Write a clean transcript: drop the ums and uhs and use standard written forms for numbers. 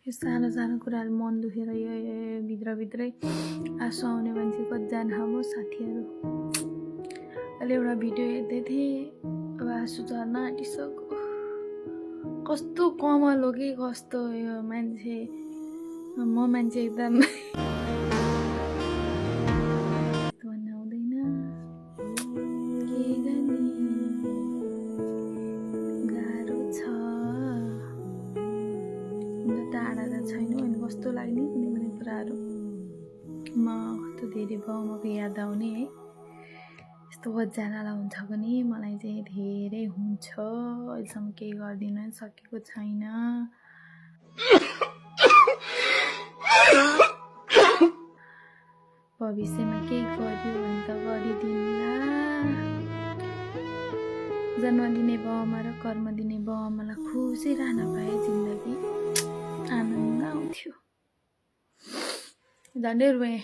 यो सानो सानो कुराले मन दुखेर यो भित्रभित्रै आँसु आउने मान्छे कतिजना हो साथीहरू। अहिले एउटा भिडियो हेर्दै थिएँ, अब आँसु झर्न आँटिसक्यो। कस्तो कमल हो कि कस्तो यो मान्छे, म मान्छे एकदम भन्न आउँदैन के गर्ने, गाह्रो छ। टाढा त छैन अनि कस्तो लाग्ने कुनै कुनै कुराहरू कस्तो धेरै बाउमाको याद आउने है। यस्तो कतिजनालाई हुन्छ पनि, मलाई चाहिँ धेरै हुन्छ। अहिलेसम्म केही गरिदिन सकेको छैन। भविष्यमा केही गर्यो भने त गरिदिन्ला। जन्म दिने बाउआमा र कर्म दिने बाउआमालाई खुसी रहन पाए जिन्दगी आनन्द आउँथ्यो। झन्डै रुएँ।